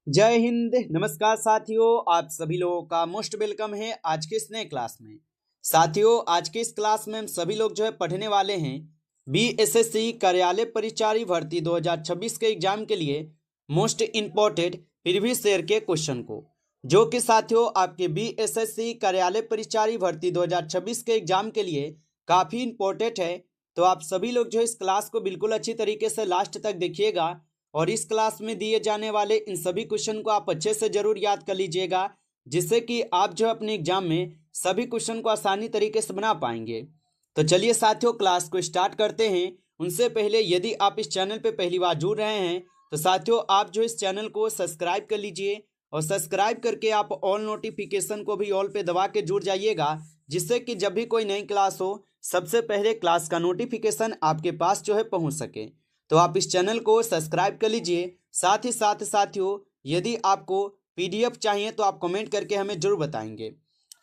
जय हिंद। नमस्कार साथियों, आप सभी लोगों का मोस्ट वेलकम है आज के इस नए क्लास में। साथियों, आज के इस क्लास में हम सभी लोग जो है पढ़ने वाले हैं बीएसएससी कार्यालय परिचारी भर्ती 2026 के एग्जाम के लिए मोस्ट इम्पोर्टेंट प्रीवियस ईयर के क्वेश्चन को, जो कि साथियों आपके बीएसएससी कार्यालय परिचारी भर्ती 2026 के एग्जाम के लिए काफ़ी इम्पोर्टेंट है। तो आप सभी लोग जो इस क्लास को बिल्कुल अच्छी तरीके से लास्ट तक देखिएगा और इस क्लास में दिए जाने वाले इन सभी क्वेश्चन को आप अच्छे से जरूर याद कर लीजिएगा, जिससे कि आप जो अपने एग्जाम में सभी क्वेश्चन को आसानी तरीके से बना पाएंगे। तो चलिए साथियों, क्लास को स्टार्ट करते हैं। उनसे पहले यदि आप इस चैनल पर पहली बार जुड़ रहे हैं तो साथियों आप जो इस चैनल को सब्सक्राइब कर लीजिए और सब्सक्राइब करके आप ऑल नोटिफिकेशन को भी ऑल पे दबा के जुड़ जाइएगा, जिससे कि जब भी कोई नई क्लास हो सबसे पहले क्लास का नोटिफिकेशन आपके पास जो है पहुंच सके। तो आप इस चैनल को सब्सक्राइब कर लीजिए। साथ ही साथ साथियों, यदि आपको पीडीएफ चाहिए तो आप कमेंट करके हमें जरूर बताएंगे।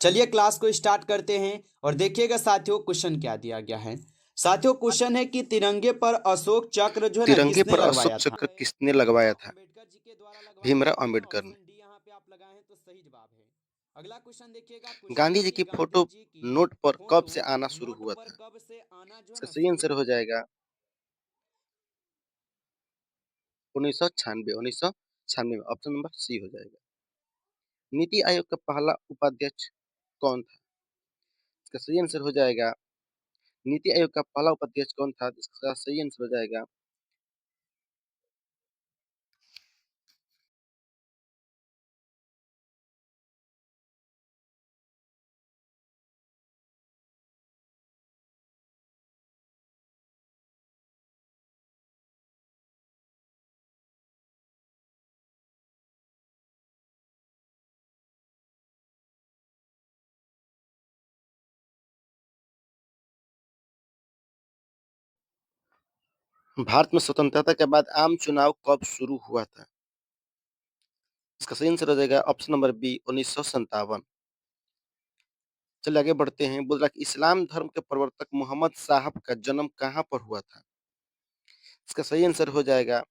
चलिए क्लास को स्टार्ट करते हैं और देखिएगा साथियों क्वेश्चन क्या दिया गया है। साथियों क्वेश्चन है कि तिरंगे पर अशोक चक्र जो है ना तिरंगे किसने पर अशोक लगवाया था? चक्र किसने लगवाया था? अम्बेडकर जी के द्वारा लगवाया भीमराव था। अंबेडकर ने। ऑप्शन डी यहाँ पे आप लगाए हैं तो सही जवाब है। अगला क्वेश्चन देखिएगा, क्वेश्चन गांधी है जी कि की गांधी फोटो जी की नोट पर कब फोटो से आना शुरू नोट हुआ पर था? कब से आना जो है इसका ना सही शुरू आंसर हो हुआ था? जाएगा 1996। 1996 में ऑप्शन नंबर सी हो जाएगा। नीति आयोग का पहला उपाध्यक्ष कौन था? इसका सही आंसर हो जाएगा नीति आयोग का पहला उपाध्यक्ष कौन था? इसका सही आंसर हो जाएगा भारत में स्वतंत्रता के बाद आम चुनाव कब शुरू हुआ था? इसका सही आंसर हो जाएगा ऑप्शन नंबर बी 1957। चलिए आगे बढ़ते हैं। बोल रहा कि इस्लाम धर्म के प्रवर्तक मोहम्मद साहब का जन्म कहाँ पर हुआ था? इसका सही आंसर हो जाएगा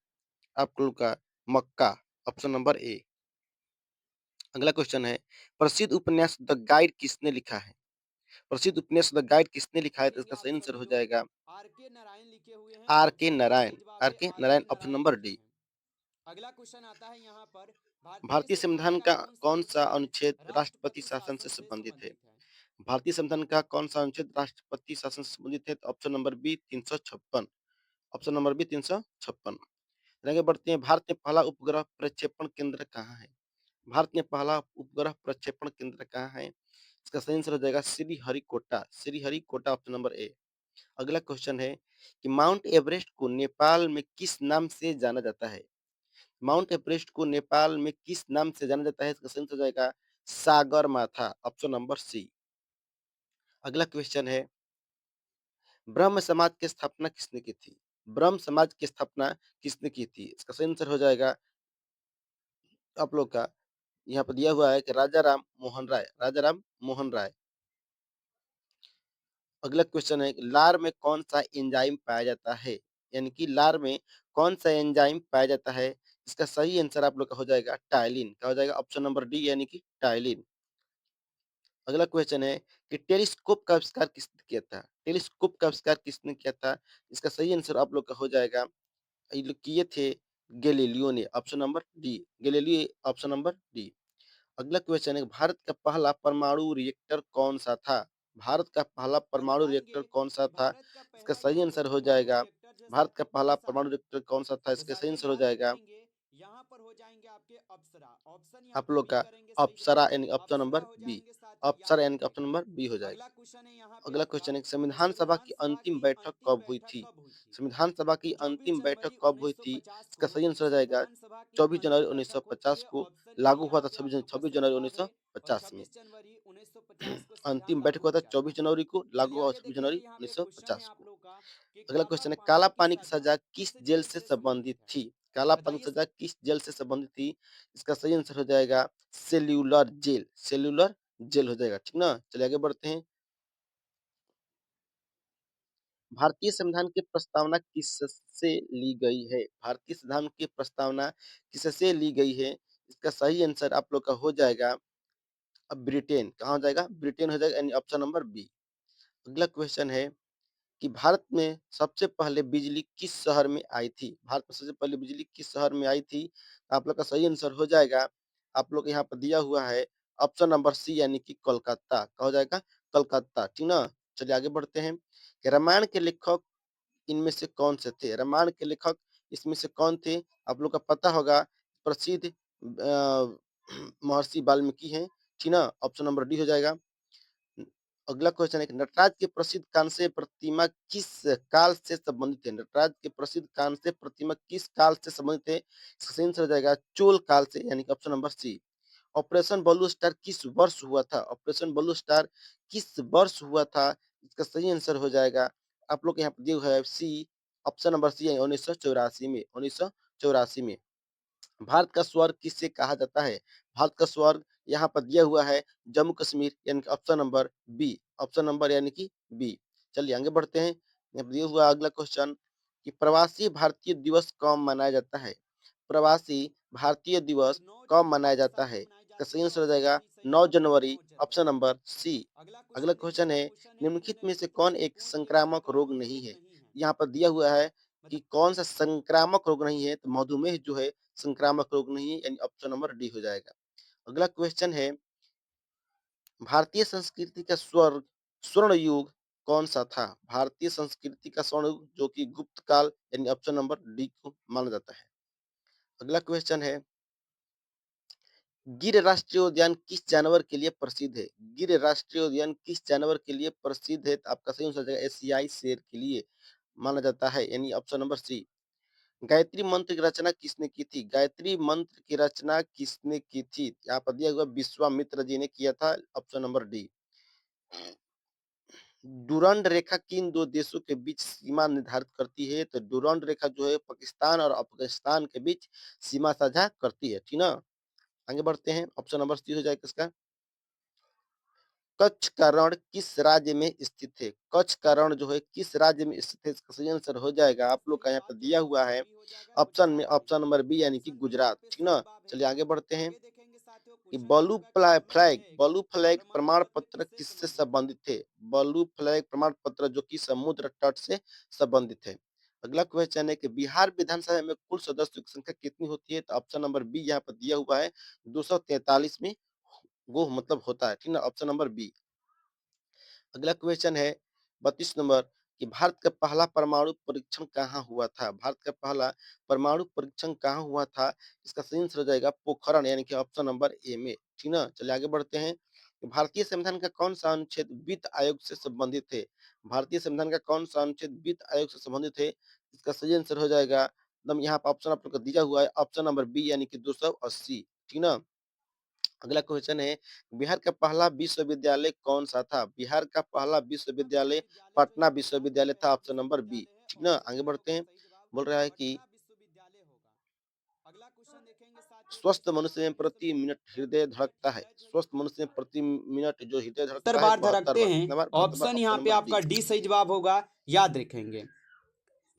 आप लोग का मक्का, ऑप्शन नंबर ए। अगला क्वेश्चन है, प्रसिद्ध उपन्यास द गाइड किसने लिखा है? प्रसिद्ध उपन्यास द गाइड किसने लिखा है? तो देखेंगे इसका आप सही आंसर सभी हो लोग जाएगा आर के नारायण लिखे हुए हैं। आर के ऑप्शन डी नारायण। सही जवाब आर है, के आर नारायण, के ऑप्शन नारायण नंबर लिखे डी। हैं। अगला क्वेश्चन आता है यहाँ पर, भारतीय भारतीय संविधान संविधान का का कौन सा कौन सा अनुच्छेद अनुच्छेद राष्ट्रपति राष्ट्रपति शासन से शासन से संबंधित है? संबंधित है? भारतीय संविधान का कौन सा अनुच्छेद राष्ट्रपति शासन से संबंधित है? तो option number B 356। Option number B 356। आगे बढ़ते हैं। भारत में पहला उपग्रह प्रक्षेपण केंद्र कहाँ है? भारत में पहला उपग्रह प्रक्षेपण केंद्र कहाँ है? इसका सही आंसर हो जाएगा Sriharikota. Sriharikota, option number A. अगला क्वेश्चन है कि माउंट एवरेस्ट को नेपाल में किस नाम से जाना जाता है? माउंट एवरेस्ट को नेपाल में किस नाम से जाना जाता है? इसका सही आंसर हो जाएगा सागरमाथा, ऑप्शन नंबर सी। अगला क्वेश्चन है, ब्रह्म समाज की स्थापना किसने की थी? ब्रह्म समाज की स्थापना किसने की थी? इसका सही आंसर हो जाएगा आप लोग का यहाँ पर दिया हुआ है कि राजा राम मोहन राय। राजा राम मोहन राय। अगला क्वेश्चन है, लार में कौन सा एंजाइम पाया जाता है? यानी कि लार में कौन सा एंजाइम पाया जाता है? इसका सही आंसर आप लोग का हो जाएगा टाइलिन। क्या हो जाएगा? ऑप्शन नंबर डी, यानी कि टाइलिन। अगला क्वेश्चन है कि टेलीस्कोप का आविष्कार किसने किया था? टेलीस्कोप का आविष्कार किसने किया था? इसका सही आंसर आप लोग का हो जाएगा, ये लोग किए थे गैलीलियो ने। Option number D, Galileo, option number D. अगला क्वेश्चन है, भारत का पहला परमाणु रिएक्टर कौन सा था? भारत का पहला और परमाणु रिएक्टर बताएंगे कौन सा कि था? भारत का इसका पहला सही यहाँ आंसर पर हो परमाणु जाएगा रिएक्टर जो है भारत का साथियों पहला कौन सा परमाणु है? रिएक्टर कौन सा था? तो इसका सही साथियों आंसर हो ध्यान से जाएगा देखेंगे, यहाँ पर हो जाएंगे आपके अप्सरा। ऑप्शन यहाँ आप पर लोग बी का करेंगे सही अप्सरा, जवाब। यानी ऑप्शन अप्सरा नंबर हो बी। जाएंगे साथियों, याद अप्सरा यानी कि ऑप्शन रखिएगा। नंबर बी हो जाएगा। अगला क्वेश्चन है यहाँ पे अगला आपका, क्वेश्चन है, संविधान सभा संविधान की सभा अंतिम की बैठक अंतिम कब हुई बैठक थी? कब हुई थी? संविधान सभा की 24 अंतिम बैठक जनवरी कब हुई थी? 1950 इसका को सही आंसर हो जाएगा संविधान सभा की 24 जनवरी अंतिम बैठक हुई थी। 1950 को। ऑप्शन डी लागू हुआ यहाँ था पे आप 26 लोग का 26 सही जनवरी जवाब है और 1950 में। 26 जनवरी 1950 को संविधान अंतिम बैठक लागू हुआ हो था गया 24 था। जनवरी को, चलिए लागू हुआ आगे 26 देखेंगे, जनवरी यहाँ पे क्वेश्चन है 1950 आप को। लोग का कि अगला काला क्वेश्चन है, काला पानी की पानी की सजा सजा किस किस जेल जेल से से संबंधित संबंधित है? थी? काला पानी की बताइए। सजा किस जेल से संबंधित थी? इसका सही आंसर हो जाएगा सेल्यूलर जेल। सेल्यूलर जेल हो जाएगा, ठीक ना। चलिए आगे बढ़ते हैं। भारतीय संविधान की प्रस्तावना किससे ली गई है? भारतीय संविधान की प्रस्तावना किससे ली गई है? इसका सही आंसर आप लोग का हो जाएगा अब ब्रिटेन। कहाँ हो जाएगा? ब्रिटेन हो जाएगा, यानी ऑप्शन नंबर बी। अगला क्वेश्चन है कि भारत में सबसे पहले बिजली किस शहर में आई थी? भारत में सबसे पहले बिजली किस शहर में आई थी? तो आप लोग का सही आंसर हो जाएगा, आप लोग यहाँ पर दिया हुआ है ऑप्शन नंबर सी, यानी कि कोलकाता। क्या हो जाएगा? कोलकाता, ठीक ना? चलिए आगे बढ़ते हैं कि रामायण के लेखक इनमें से कौन से थे? रामायण के लेखक इसमें से कौन थे? आप लोग का पता होगा, प्रसिद्ध महर्षि वाल्मीकि हैं, ठीक ना? ऑप्शन नंबर डी हो जाएगा। अगला क्वेश्चन है कि नटराज के प्रसिद्ध कांस्य प्रतिमा किस काल से संबंधित है? नटराज के प्रसिद्ध कांस्य प्रतिमा किस काल से संबंधित है? इसका सही आंसर हो जाएगा चोल काल से, यानी कि option number C. Operation Blue Star किस वर्ष हुआ था? ऑपरेशन ब्लू स्टार किस वर्ष हुआ था? इसका सही आंसर हो जाएगा, आप लोग यहाँ पर दिया हुआ है सी, ऑप्शन नंबर सी है 1984 में। 1984 में। भारत का स्वर्ग किससे कहा जाता है? भारत का स्वर्ग यहाँ पर दिया हुआ है जम्मू कश्मीर, यानी कि option number B. Option number यानी कि बी। चलिए आगे बढ़ते हैं। यहाँ पर दिया हुआ अगला क्वेश्चन कि प्रवासी भारतीय दिवस कब मनाया जाता है? प्रवासी भारतीय तो दिवस 9 कब जनवरी मनाया को जाता है? साथियों मनाई इसका जाती सही है आंसर और हो जाएगा जनवरी सही 9 जवाब होगा, जनवरी, 9 ऑप्शन जनवरी। Number C. अगला अगला क्वेश्चन देखिए, क्वेश्चन अगला है क्वेश्चन है निम्नलिखित में से निम्नलिखित कौन में से एक कौन एक संक्रामक रोग संक्रामक नहीं रोग है? नहीं है? यहाँ पर दिया हुआ है कि मतलब कौन सा संक्रामक रोग नहीं है, तो मधुमेह जो है संक्रामक रोग नहीं है, यानी ऑप्शन नंबर डी हो जाएगा। अगला क्वेश्चन है भारतीय संस्कृति का स्वर्ण युग कौन सा था? भारतीय संस्कृति का स्वर्ण युग जो कि गुप्त काल, यानी ऑप्शन नंबर डी को माना जाता है। अगला क्वेश्चन है गिर राष्ट्रीय उद्यान किस जानवर के लिए प्रसिद्ध है? गिर राष्ट्रीय उद्यान किस जानवर के लिए प्रसिद्ध है? तो आपका सही आंसर जाएगा एशियाई शेर के लिए माना जाता है, यानी ऑप्शन नंबर सी। गायत्री मंत्र की रचना किसने की थी? गायत्री मंत्र की रचना किसने की थी? यहाँ पर दिया हुआ विश्वामित्र जी ने किया था, ऑप्शन नंबर डी। डुरंड रेखा किन दो देशों के बीच सीमा निर्धारित करती है? तो डुरंड रेखा जो है पाकिस्तान और अफगानिस्तान के बीच सीमा साझा करती है, ठीक ना? आगे बढ़ते हैं, ऑप्शन नंबर सी हो जाएगा इसका। कच्छ का रण किस राज्य में स्थित है? कच्छ का रण जो है किस राज्य में स्थित है? इसका सही आंसर हो जाएगा, आप लोग का यहाँ पर राज्य दिया देखिए हुआ है सही हो जाएगा ऑप्शन में, गुजरात में। ऑप्शन नंबर बी, यानी कि ऑप्शन बी गुजरात, यहाँ पे ठीक सही ना? जवाब है। चलिए आगे बढ़ते हैं आगे देखेंगे साथियों, कि क्वेश्चन है आपका कि ब्लू फ्लैग प्रमाण प्रमाण पत्र पत्र किससे किससे संबंधित है? संबंधित थे? ब्लू फ्लैग प्रमाण पत्र जो कि समुद्र तट से संबंधित है। अगला क्वेश्चन है कि बिहार विधानसभा में कुल सदस्यों की संख्या कितनी होती है? तो ऑप्शन नंबर बी यहाँ पर दिया हुआ है 243 में वो मतलब होता है, ठीक ना? Option number B. अगला क्वेश्चन है 32 नंबर कि भारत का पहला परमाणु परीक्षण कहाँ हुआ था? भारत का पहला परमाणु परीक्षण कहाँ हुआ था? इसका सही आंसर हो जाएगा पोखरण, यानी कि ऑप्शन नंबर ए में, ठीक ना? चलिए आगे बढ़ते हैं कि भारतीय संविधान का कौन सा अनुच्छेद वित्त आयोग से संबंधित है? भारतीय संविधान का कौन सा अनुच्छेद वित्त आयोग से संबंधित है? इसका सही आंसर हो जाएगा एकदम यहाँ पर ऑप्शन आप लोग को दिया हुआ है ऑप्शन नंबर बी, यानी कि 280, ठीक ना? अगला क्वेश्चन है बिहार का पहला विश्वविद्यालय कौन सा था? बिहार का पहला पटना विश्वविद्यालय विश्वविद्यालय जो पटना है बिहार का विश्वविद्यालय था, पहला ऑप्शन नंबर बी, विश्वविद्यालय है ठीक और ना? इसका आगे यहाँ बढ़ते पे हैं, सही जवाब बोल रहा है कि पटना विश्वविद्यालय होगा। अगला क्वेश्चन देखेंगे साथियों, स्वस्थ क्वेश्चन है मनुष्य आपका में प्रति मिनट हृदय 72 मिनट धड़कता है। हृदय स्वस्थ मनुष्य में प्रति मिनट जो हृदय 72 धड़कता है बार 72 धड़कते बार, हैं। कितना बार? 72 बार, ऑप्शन ऑप्शन यहाँ पे नंबर आपका डी। डी सही जवाब होगा, याद रखेंगे।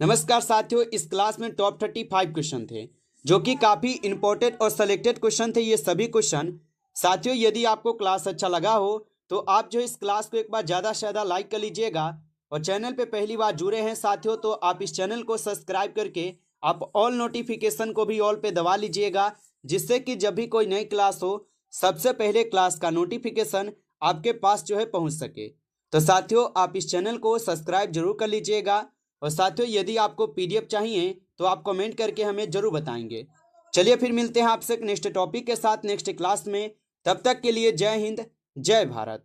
नमस्कार साथियों, इस क्लास में टॉप 35 क्वेश्चन थे जो कि काफी इंपॉर्टेंट और सिलेक्टेड क्वेश्चन थे। ये सभी क्वेश्चन साथियों, यदि आपको क्लास अच्छा लगा हो तो आप जो इस क्लास को एक बार ज्यादा से ज्यादा लाइक कर लीजिएगा और चैनल पे पहली बार जुड़े हैं साथियों तो आप इस चैनल को सब्सक्राइब करके आप ऑल नोटिफिकेशन को भी ऑल पे दबा लीजिएगा, जिससे कि जब भी कोई नई क्लास हो सबसे पहले क्लास का नोटिफिकेशन आपके पास जो है पहुंच सके। तो साथियों, आप इस चैनल को सब्सक्राइब जरूर कर लीजिएगा और साथियों यदि आपको पीडीएफ चाहिए तो आप कमेंट करके हमें जरूर बताएंगे। चलिए फिर मिलते हैं आपसे नेक्स्ट टॉपिक के साथ नेक्स्ट क्लास में। तब तक के लिए जय हिंद, जय भारत।